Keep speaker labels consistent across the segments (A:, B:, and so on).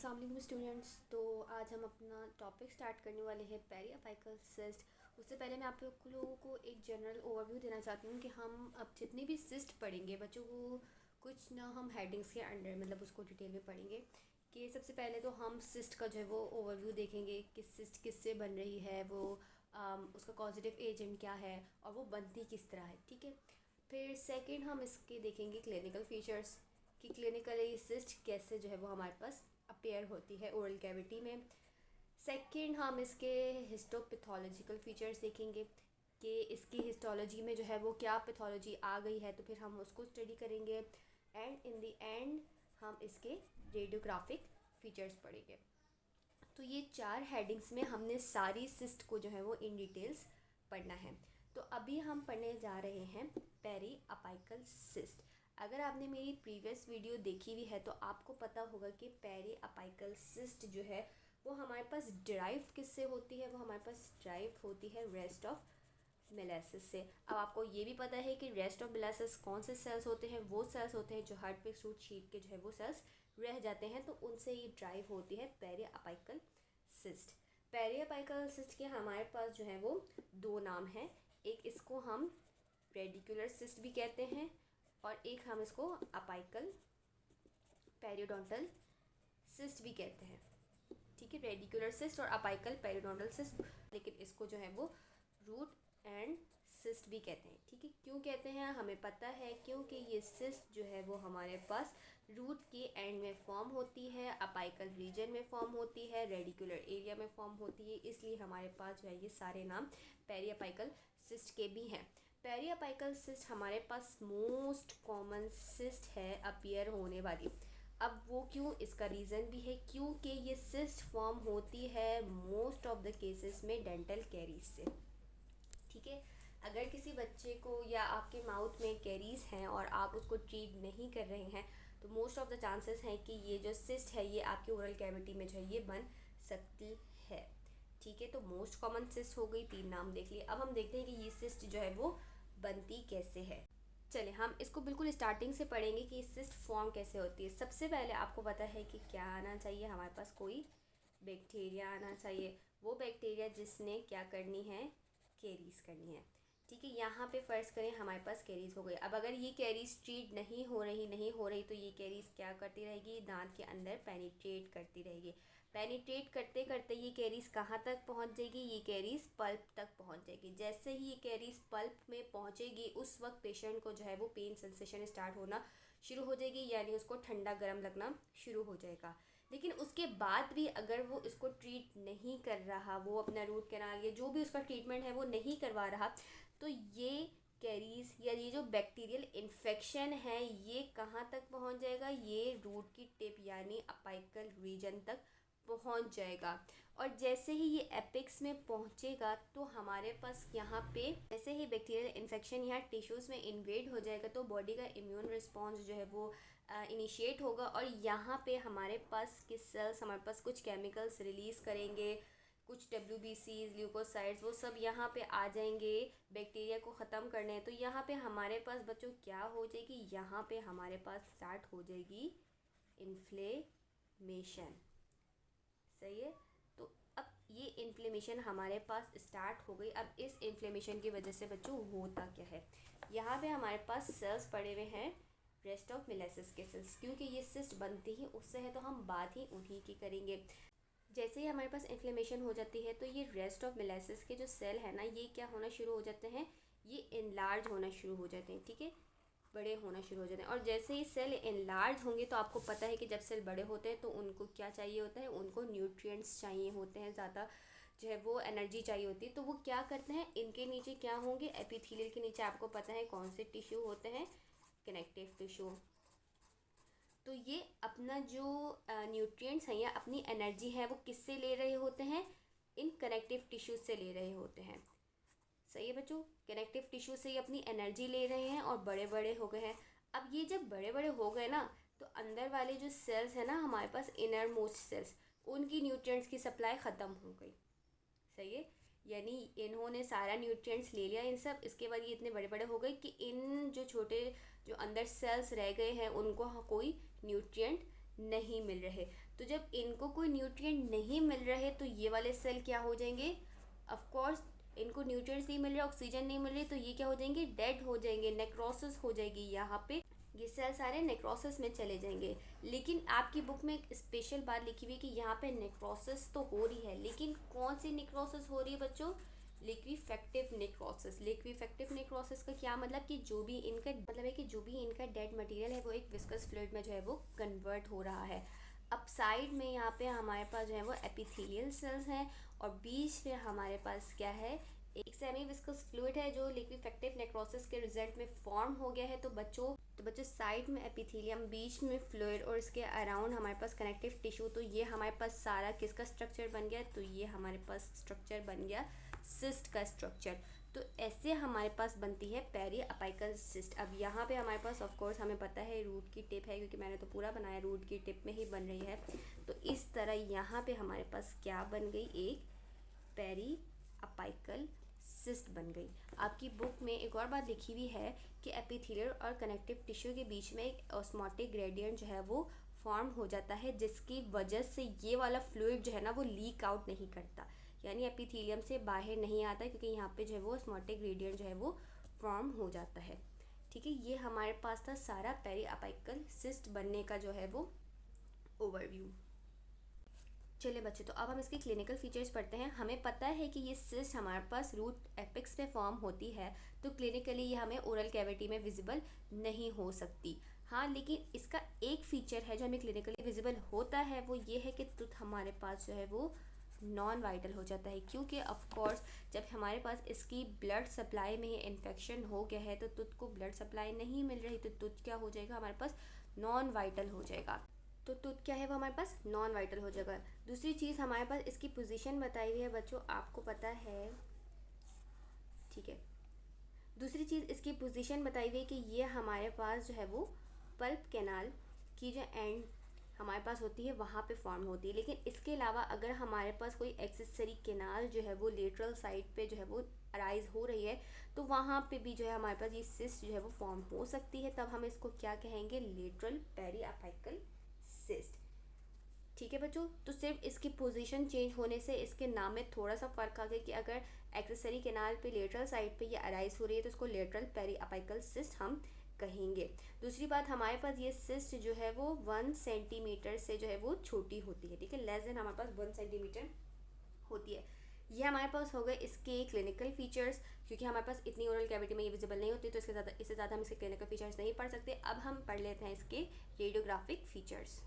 A: अस्सलाम वालेकुम स्टूडेंट्स। तो आज हम अपना टॉपिक स्टार्ट करने वाले हैं पेरी अपाइकल सिस्ट। उससे पहले मैं आप लोगों को एक जनरल ओवरव्यू देना चाहती हूँ कि हम अब जितनी भी सिस्ट पढ़ेंगे बच्चों को कुछ ना हम हेडिंग्स के अंडर मतलब उसको डिटेल में पढ़ेंगे। कि सबसे पहले तो हम सिस्ट का जो है वो ओवरव्यू देखेंगे कि सिस्ट किससे बन रही है, वो उसका कॉजेटिव एजेंट क्या है और वो बनती किस तरह है, ठीक है। फिर सेकंड हम इसके देखेंगे क्लिनिकल फीचर्स कि क्लिनिकली सिस्ट कैसे जो है वो हमारे पास अपेयर होती है ओरल कैविटी में। सेकंड हम इसके हिस्टोपैथोलॉजिकल फीचर्स देखेंगे कि इसकी हिस्टोलॉजी में जो है वो क्या पैथोलॉजी आ गई है, तो फिर हम उसको स्टडी करेंगे। एंड इन द एंड हम इसके रेडियोग्राफिक फीचर्स पढ़ेंगे। तो ये 4 हेडिंग्स में हमने सारी सिस्ट को जो है वो इन डिटेल्स पढ़ना है। तो अभी हम पढ़ने जा रहे हैं पेरी अपाइकल सिस्ट। अगर आपने मेरी प्रीवियस वीडियो देखी हुई है तो आपको पता होगा कि पेरी अपाइकल सिस्ट जो है वो हमारे पास डिराइव किससे होती है, वो हमारे पास डिराइव होती है रेस्ट ऑफ मेलासिस से। अब आपको ये भी पता है कि रेस्ट ऑफ मेलासिस कौन से सेल्स होते हैं, वो सेल्स होते हैं जो हार्टविक्स रूट शीट के जो है वो सेल्स रह जाते हैं, तो उनसे ये ड्राइव होती है periapical cyst. Periapical cyst के हमारे पास जो है वो 2 नाम हैं। एक इसको हम रेडिकुलर सिस्ट भी कहते हैं और एक हम इसको अपाइकल पेरियोडोंटल सिस्ट भी कहते हैं, ठीक है। रेडिकुलर सिस्ट और अपाइकल पेरियोडोंटल सिस्ट, लेकिन इसको जो है वो रूट एंड सिस्ट भी कहते हैं, ठीक है। क्यों कहते हैं हमें पता है, क्योंकि ये सिस्ट जो है वो हमारे पास रूट के एंड में फॉर्म होती है, अपाइकल रीजन में फॉर्म होती है, रेडिकुलर एरिया में फॉर्म होती है, इसलिए हमारे पास जो है ये सारे नाम पेरी अपाइकल सिस्ट के भी हैं। पेरी अपाइकल सिस्ट हमारे पास मोस्ट कॉमन सिस्ट है अपीयर होने वाली। अब वो क्यों, इसका रीज़न भी है क्योंकि ये सिस्ट फॉर्म होती है मोस्ट ऑफ द केसेस में डेंटल कैरीज से, ठीक है। अगर किसी बच्चे को या आपके माउथ में कैरीज हैं और आप उसको ट्रीट नहीं कर रहे हैं तो मोस्ट ऑफ द चांसेस हैं कि ये जो सिस्ट है ये आपके ओरल कैविटी में जो है ये बन सकती है, ठीक है। तो मोस्ट कॉमन सिस्ट हो गई, 3 नाम देख लिए। अब हम देखते हैं कि ये सिस्ट जो है वो बनती कैसे है। चलिए हम इसको बिल्कुल स्टार्टिंग से पढ़ेंगे कि सिस्ट फॉर्म कैसे होती है। सबसे पहले आपको पता है कि क्या आना चाहिए, हमारे पास कोई बैक्टीरिया आना चाहिए। वो बैक्टीरिया जिसने क्या करनी है, कैरीज करनी है, ठीक है। यहाँ पे फ़र्ज़ करें हमारे पास कैरीज हो गई। अब अगर ये कैरीज ट्रीट नहीं हो रही तो ये कैरीज क्या करती रहेगी, दांत के अंदर पेनिट्रेट करती रहेगी। पेनिट्रेट करते करते ये कैरीज कहाँ तक पहुँच जाएगी, ये कैरीज पल्प तक पहुँच जाएगी। जैसे ही ये कैरीज पल्प में पहुँचेगी उस वक्त पेशेंट को जो है वो पेन सेंसेशन स्टार्ट होना शुरू हो जाएगी, यानी उसको ठंडा गर्म लगना शुरू हो जाएगा। लेकिन उसके बाद भी अगर वो इसको ट्रीट नहीं कर रहा, वो अपना रूट कैनाल या जो भी उसका ट्रीटमेंट है वो नहीं करवा रहा, तो ये कैरीज या ये जो बैक्टीरियल इन्फेक्शन है ये कहाँ तक पहुँच जाएगा, ये रूट की टिप यानी अपाइकल रीजन तक पहुँच जाएगा। और जैसे ही ये एपिक्स में पहुँचेगा तो हमारे पास यहाँ पे जैसे ही बैक्टीरियल इन्फेक्शन यहाँ टिश्यूज़ में इन्वेड हो जाएगा तो बॉडी का इम्यून रिस्पॉन्स जो है वो इनिशिएट होगा और यहाँ पे हमारे पास किस सेल्स हमारे पास कुछ केमिकल्स रिलीज़ करेंगे, कुछ WBCs ल्यूकोसाइड्स वो सब यहाँ पे आ जाएंगे बैक्टीरिया को ख़त्म करने। तो यहाँ पे हमारे पास बच्चों क्या हो जाएगी, यहाँ पे हमारे पास स्टार्ट हो जाएगी इन्फ्लेमेशन, सही है। तो अब ये इन्फ्लेमेशन हमारे पास स्टार्ट हो गई। अब इस इन्फ्लेमेशन की वजह से बच्चों होता क्या है, यहाँ पे हमारे पास सेल्स पड़े हुए हैं रेस्ट ऑफ मेलासिस के सेल्स, क्योंकि ये सिस्ट बनती ही उससे है तो हम बात ही उन्हीं की करेंगे। जैसे ही हमारे पास इन्फ्लेमेशन हो जाती है तो ये रेस्ट ऑफ मेलासिस के जो सेल है ना ये क्या होना शुरू हो जाते हैं, ये इनलार्ज होना शुरू हो जाते हैं, ठीक है, बड़े होना शुरू हो जाते हैं। और जैसे ही सेल इनलार्ज होंगे तो आपको पता है कि जब सेल बड़े होते हैं तो उनको क्या चाहिए होता है, उनको न्यूट्रिएंट्स चाहिए होते हैं, ज़्यादा जो है वो एनर्जी चाहिए होती है। तो वो क्या करते हैं, इनके नीचे क्या होंगे, एपिथेलियल के नीचे आपको पता है कौन से टिश्यू होते हैं, कनेक्टिव टिश्यू। तो ये अपना जो न्यूट्रिएंट्स हैं या अपनी एनर्जी है वो किससे ले रहे होते हैं, इन कनेक्टिव टिश्यूज से ले रहे होते हैं, सही है बच्चों। कनेक्टिव टिश्यू से ये अपनी एनर्जी ले रहे हैं और बड़े बड़े हो गए हैं। अब ये जब बड़े बड़े हो गए ना तो अंदर वाले जो सेल्स हैं ना हमारे पास इनर मोस्ट सेल्स, उनकी न्यूट्रिएंट्स की सप्लाई ख़त्म हो गई, सही है। यानी इन्होंने सारा न्यूट्रिएंट्स ले लिया इन सब, इसके बाद ये इतने बड़े बड़े हो गए कि इन जो छोटे जो अंदर सेल्स रह गए हैं उनको कोई न्यूट्रिएंट नहीं मिल रहे। तो जब इनको कोई न्यूट्रिएंट नहीं मिल रहे तो ये वाले सेल क्या हो जाएंगे, ऑफ कोर्स इनको न्यूट्रिएंट्स नहीं मिल रहे, ऑक्सीजन नहीं मिल रही, तो ये क्या हो जाएंगे, डेड हो जाएंगे, नेक्रोसिस हो जाएगी, यहाँ पे ये सेल सारे नेक्रोसिस में चले जाएंगे। लेकिन आपकी बुक में एक स्पेशल बात लिखी हुई है कि यहाँ पे नेक्रोसिस तो हो रही है, लेकिन कौन सी नेक्रोसिस हो रही है बच्चों, लिक्विफेक्टिव नेक्रोसिस। लिक्विफेक्टिव नेक्रोसिस का क्या मतलब कि जो भी इनका मतलब है कि जो भी इनका डेड मटेरियल है वो एक विस्कस फ्लूइड में जो है वो कन्वर्ट हो रहा है। अब साइड में यहाँ पे हमारे पास जो है वो एपिथेलियल सेल्स हैं और बीच में हमारे पास क्या है, एक सेमी विस्कस फ्लूइड है जो लिक्विफेक्टिव नेक्रोसिस के रिजल्ट में फॉर्म हो गया है। तो बच्चों साइड में एपिथेलियम, बीच में फ्लूइड और इसके अराउंड हमारे पास कनेक्टिव टिश्यू। तो ये हमारे पास सारा किसका स्ट्रक्चर बन गया, तो ये हमारे पास स्ट्रक्चर बन गया सिस्ट का स्ट्रक्चर। तो ऐसे हमारे पास बनती है पेरी अपाइकल सिस्ट। अब यहाँ पे हमारे पास ऑफ कोर्स हमें पता है रूट की टिप है, क्योंकि मैंने तो पूरा बनाया, रूट की टिप में ही बन रही है। तो इस तरह यहाँ पे हमारे पास क्या बन गई, एक पेरी अपाइकल सिस्ट बन गई। आपकी बुक में एक और बात लिखी हुई है कि एपिथेलियल और कनेक्टिव टिश्यू के बीच में एक ऑस्मोटिक ग्रेडियंट जो है वो फॉर्म हो जाता है, जिसकी वजह से ये वाला फ्लूइड जो है ना वो लीक आउट नहीं करता, यानी एपिथेलियम से बाहर नहीं आता, क्योंकि यहाँ पे जो है वो ऑस्मोटिक ग्रेडियंट जो है वो फॉर्म हो जाता है। ठीक है, ये हमारे पास था सारा पेरी अपाइकल सिस्ट बनने का जो है वो ओवरव्यू। चलिए बच्चों, तो अब हम इसके क्लिनिकल फीचर्स पढ़ते हैं। हमें पता है कि ये सिस्ट हमारे पास रूट एपिक्स में फॉर्म होती है, तो क्लिनिकली ये हमें ओरल कैविटी में विजिबल नहीं हो सकती। हाँ, लेकिन इसका एक फीचर है जो हमें क्लिनिकली विजिबल होता है, वो ये है कि टूथ हमारे पास जो है वो नॉन वाइटल हो जाता है, क्योंकि ऑफ कोर्स जब हमारे पास इसकी ब्लड सप्लाई में इन्फेक्शन हो गया है तो टूथ को ब्लड सप्लाई नहीं मिल रही, तो टूथ क्या हो जाएगा, हमारे पास नॉन वाइटल हो जाएगा। तो टूथ क्या है वो हमारे पास नॉन वाइटल हो जाएगा। दूसरी चीज़ हमारे पास इसकी पोजीशन बताई हुई है बच्चों, आपको पता है, ठीक है। दूसरी चीज़ इसकी पोजीशन बताई हुई है कि ये हमारे पास जो है वो पल्प कैनाल की जो एंड हमारे पास होती है वहाँ पे फॉर्म होती है। लेकिन इसके अलावा अगर हमारे पास कोई एक्सेसरी कैनाल जो है वो लेटरल साइड पे जो है वो अराइज हो रही है, तो वहाँ पे भी जो है हमारे पास ये सिस्ट जो है वो फॉर्म हो सकती है। तब हम इसको क्या कहेंगे, लेटरल पेरी अपाइकल सिस्ट। ठीक है बच्चों, तो सिर्फ इसकी पोजीशन चेंज होने से इसके नाम में थोड़ा सा फ़र्क आ गया कि अगर एक्सेसरी कैनाल पे लेटरल साइड पे ये अराइज हो रही है तो इसको लेटरल पेरी अपाइकल सिस्ट हम कहेंगे। दूसरी बात, हमारे पास ये सिस्ट जो है वो 1 सेंटीमीटर से जो है वो छोटी होती है। ठीक है, लेस देन हमारे पास 1 सेंटीमीटर होती है। ये हमारे पास हो गए इसके क्लिनिकल फीचर्स, क्योंकि हमारे पास इतनी ओरल कैविटी में ये विजिबल नहीं होती, तो इससे ज़्यादा हम इसके क्लिनिकल फीचर्स नहीं पढ़ सकते। अब हम पढ़ लेते हैं इसके रेडियोग्राफिक फीचर्स।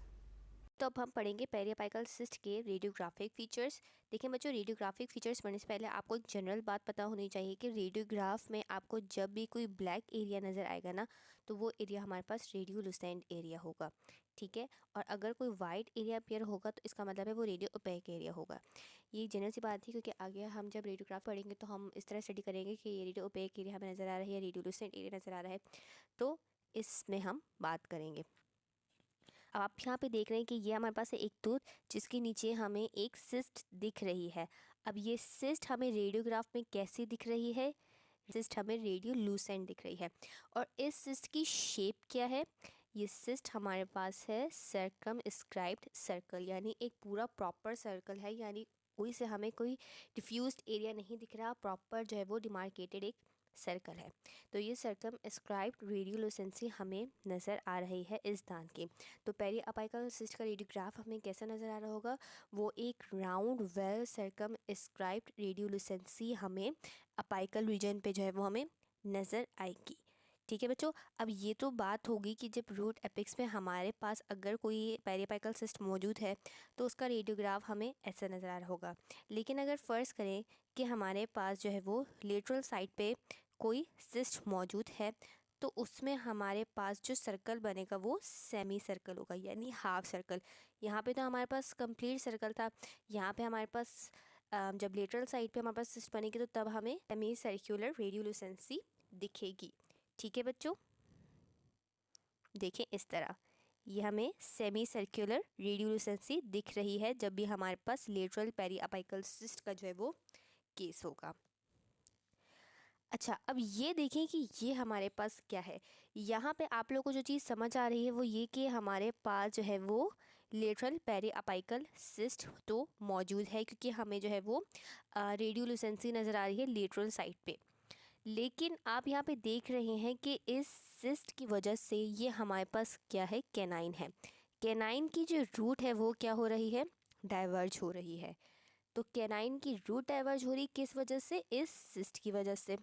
A: तो अब हम पढ़ेंगे पेरी अपाइकल सिस्ट के रेडियोग्राफिक फीचर्स। देखिए बच्चों, रेडियोग्राफिक फीचर्स पढ़ने से पहले आपको एक जनरल बात पता होनी चाहिए कि रेडियोग्राफ में आपको जब भी कोई ब्लैक एरिया नज़र आएगा ना, तो वो एरिया हमारे पास रेडियोलुसेंट एरिया होगा। ठीक है, और अगर कोई वाइट एरिया अपीयर होगा तो इसका मतलब है वो रेडियो ओपेक एरिया होगा। ये जनरल सी बात थी, क्योंकि आगे हम जब रेडियोग्राफ पढ़ेंगे तो हम इस तरह स्टडी करेंगे कि ये रेडियो ओपेक एरिया हमें नज़र आ रहा है या रेडियोलुसेंट एरिया नज़र आ रहा है, तो इसमें हम बात करेंगे। अब आप यहाँ पे देख रहे हैं कि ये हमारे पास है एक टूथ, जिसके नीचे हमें एक सिस्ट दिख रही है। अब ये सिस्ट हमें रेडियोग्राफ में कैसी दिख रही है, सिस्ट हमें रेडियोलुसेंट दिख रही है। और इस सिस्ट की शेप क्या है, ये सिस्ट हमारे पास है सर्कमस्क्राइब्ड सर्कल, यानी एक पूरा प्रॉपर सर्कल है, यानी कोई से हमें कोई डिफ्यूज्ड एरिया नहीं दिख रहा, प्रॉपर जो है वो डिमार्केटेड एक सर्कल है। तो ये सर्कमस्क्राइब्ड रेडियोलुसेंसी हमें नज़र आ रही है इस दांत की। तो पेरी अपाइकल सिस्ट का रेडियोग्राफ हमें कैसा नज़र आ रहा होगा, वो एक राउंड वेल सर्कमस्क्राइब्ड रेडियोलुसेंसी हमें अपाइकल रीजन पे जो है वो हमें नज़र आएगी। ठीक है बच्चों, अब ये तो बात होगी कि जब रूट एपिक्स में हमारे पास अगर कोई पेरी अपाइकल सिस्ट मौजूद है तो उसका रेडियोग्राफ हमें ऐसा नज़र आ रहा होगा। लेकिन अगर फ़र्ज़ करें कि हमारे पास जो है वो लेटरल साइड पे कोई सिस्ट मौजूद है, तो उसमें हमारे पास जो सर्कल बनेगा वो सेमी सर्कल होगा, यानी हाफ सर्कल। यहाँ पे तो हमारे पास कंप्लीट सर्कल था, यहाँ पे हमारे पास जब लेटरल साइड पे हमारे पास सिस्ट बनेगी तो तब हमें सेमी सर्कुलर रेडियोलुसेंसी दिखेगी। ठीक है बच्चों, देखें इस तरह ये हमें सेमी सर्कुलर रेडियोलुसेंसी दिख रही है जब भी हमारे पास लेटरल पेरी अपाइकल सिस्ट का जो है वो केस होगा। अच्छा, अब ये देखें कि ये हमारे पास क्या है। यहाँ पे आप लोगों को जो चीज़ समझ आ रही है वो ये कि हमारे पास जो है वो लेटरल पेरी अपाइकल सिस्ट तो मौजूद है, क्योंकि हमें जो है वो रेडियोलुसेंसी नज़र आ रही है लेटरल साइड पे। लेकिन आप यहाँ पे देख रहे हैं कि इस सिस्ट की वजह से ये हमारे पास क्या है, कैनाइन है। कैनाइन की जो रूट है वो क्या हो रही है, डाइवर्ज हो रही है। तो कैनाइन की रूट डाइवर्ज हो रही किस वजह से, इस सिस्ट की वजह से।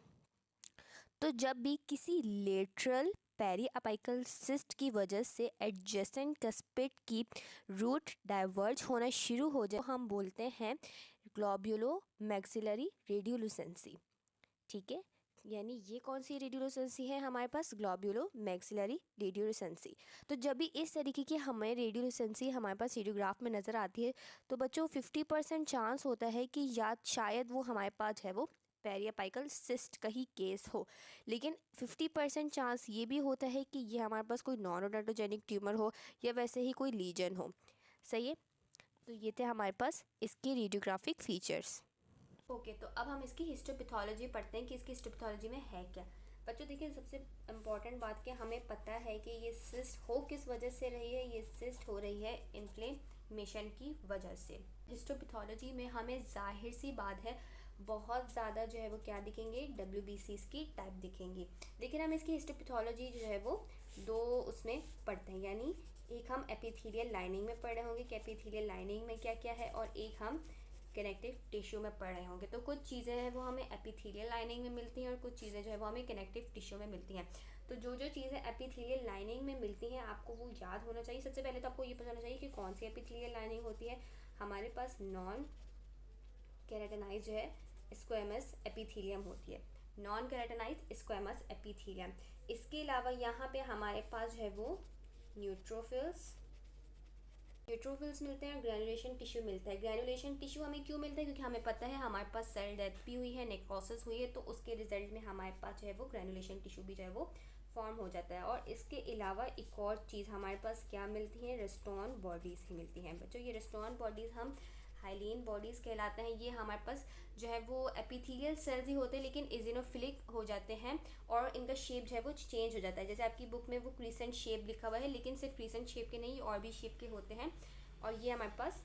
A: तो जब भी किसी लेटरल पेरी अपाइकल सिस्ट की वजह से एडजेसेंट कस्पिड की रूट डाइवर्ज होना शुरू हो जाए, तो हम बोलते हैं ग्लोब्यूलो मैक्सिलरी रेडियोलुसेंसी। ठीक है, यानी ये कौन सी रेडियोलुसेंसी है हमारे पास, ग्लोब्यूलो मैक्सिलरी रेडियोलुसेंसी। तो जब भी इस तरीके की हमें रेडियोलुसेंसी हमारे पास रेडियोग्राफ में नज़र आती है, तो बच्चों 50% चांस होता है कि या शायद वो हमारे पास है वो पेरियापाइकल सिस्ट का ही केस हो। लेकिन 50% चांस ये भी होता है कि ये हमारे पास कोई नॉन ओडोंटोजेनिक ट्यूमर हो या वैसे ही कोई लीजन हो। सही है, तो ये थे हमारे पास इसके रेडियोग्राफिक फीचर्स। ओके, तो अब हम इसकी हिस्टोपैथोलॉजी पढ़ते हैं कि इसकी हिस्टोपैथोलॉजी में है क्या। बच्चों देखिए, सबसे इम्पॉर्टेंट बात कि हमें पता है कि ये सिस्ट हो किस वजह से रही है। ये सिस्ट हो रही है इन्फ्लेमेशन की वजह से। हिस्टोपैथोलॉजी में हमें जाहिर सी बात है बहुत ज़्यादा जो है वो क्या दिखेंगे, WBCs की टाइप दिखेंगी। लेकिन हम इसकी हिस्टोपैथोलॉजी जो है वो दो उसमें पढ़ते हैं, यानी एक हम एपिथेलियल लाइनिंग में पढ़ रहे होंगे कि एपिथेलियल लाइनिंग में क्या क्या है, और एक हम कनेक्टिव टिश्यू में पढ़ रहे होंगे। तो कुछ चीज़ें हैं वो हमें एपिथेलियल लाइनिंग में मिलती हैं और कुछ चीज़ें जो है वो हमें कनेक्टिव टिश्यू में मिलती हैं। तो जो जो चीज़ें एपिथेलियल लाइनिंग में मिलती हैं आपको वो याद होना चाहिए। सबसे पहले तो आपको ये पता होना चाहिए कि कौन सी एपिथेलियल लाइनिंग होती है। हमारे पास नॉन केराटिनाइज जो है स्क्वेमस एपिथेलियम होती है, नॉन केराटिनाइज स्क्वेमस एपिथेलियम। इसके अलावा यहाँ पे हमारे पास जो है वो न्यूट्रोफिल्स मिलते हैं, ग्रैनुलेशन टिश्यू मिलता है। ग्रैनुलेशन टिश्यू हमें क्यों मिलता है, क्योंकि हमें पता है हमारे पास सेल डेथ भी हुई है, नेक्रोसिस हुई है, तो उसके रिजल्ट में हमारे पास जो है वो ग्रैनुलेशन टिश्यू भी जो है वो फॉर्म हो जाता है। और इसके अलावा एक और चीज़ हमारे पास क्या मिलती है, रेस्टोन बॉडीज़ ही मिलती हैं। बच्चों ये रेस्टोन बॉडीज़ हम हाइलीन बॉडीज़ कहलाते हैं। ये हमारे पास जो है वो एपिथेलियल सेल्स ही होते हैं, लेकिन इजिनोफिलिक हो जाते हैं और इनका शेप जो है वो चेंज हो जाता है। जैसे आपकी बुक में वो क्रीसेंट शेप लिखा हुआ है, लेकिन सिर्फ क्रीसेंट शेप के नहीं और भी शेप के होते हैं, और ये हमारे पास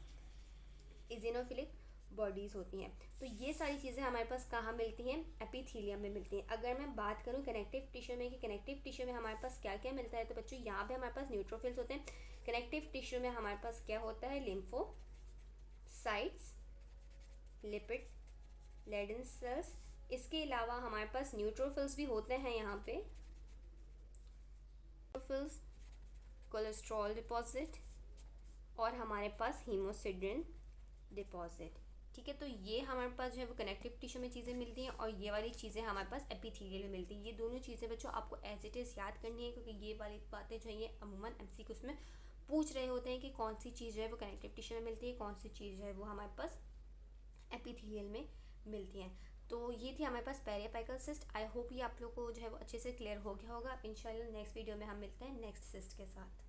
A: इजिनोफिलिक बॉडीज़ होती हैं। तो ये सारी चीज़ें हमारे पास कहाँ मिलती हैं, एपिथेलियम में मिलती हैं। अगर मैं बात करूँ कनेक्टिव टिश्यू में कि कनेक्टिव टिश्यू में हमारे पास क्या क्या मिलता है, तो बच्चों यहाँ पे हमारे पास न्यूट्रोफिल्स होते हैं। कनेक्टिव टिश्यू में हमारे पास क्या होता है, लिम्फोसाइट्स, लिपिड लेडन सेल्स। इसके अलावा हमारे पास न्यूट्रोफिल्स भी होते हैं यहाँ पे, न्यूट्रोफिल्स, कोलेस्ट्रॉल डिपॉजिट, और हमारे पास हीमोसिड्रिन डिपॉजिट। ठीक है, तो ये हमारे पास जो है वो कनेक्टिव टिश्यू में चीज़ें मिलती हैं और ये वाली चीज़ें हमारे पास एपिथेलियल में मिलती हैं। ये दोनों चीज़ें बच्चों आपको एज इट इज़ याद करनी है, क्योंकि ये वाली बातें जो है ये अमूमन MCQ में पूछ रहे होते हैं कि कौन सी चीज़ जो है वो कनेक्टिव टिश्यू में मिलती है, कौन सी चीज़ जो है वो हमारे पास एपिथेलियल में मिलती हैं। तो ये थी हमारे पास पेरियापाइकल सिस्ट। आई होप ये आप लोग को जो है वो अच्छे से क्लियर हो गया होगा। इंशाल्लाह नेक्स्ट वीडियो में हम मिलते हैं नेक्स्ट सिस्ट के साथ।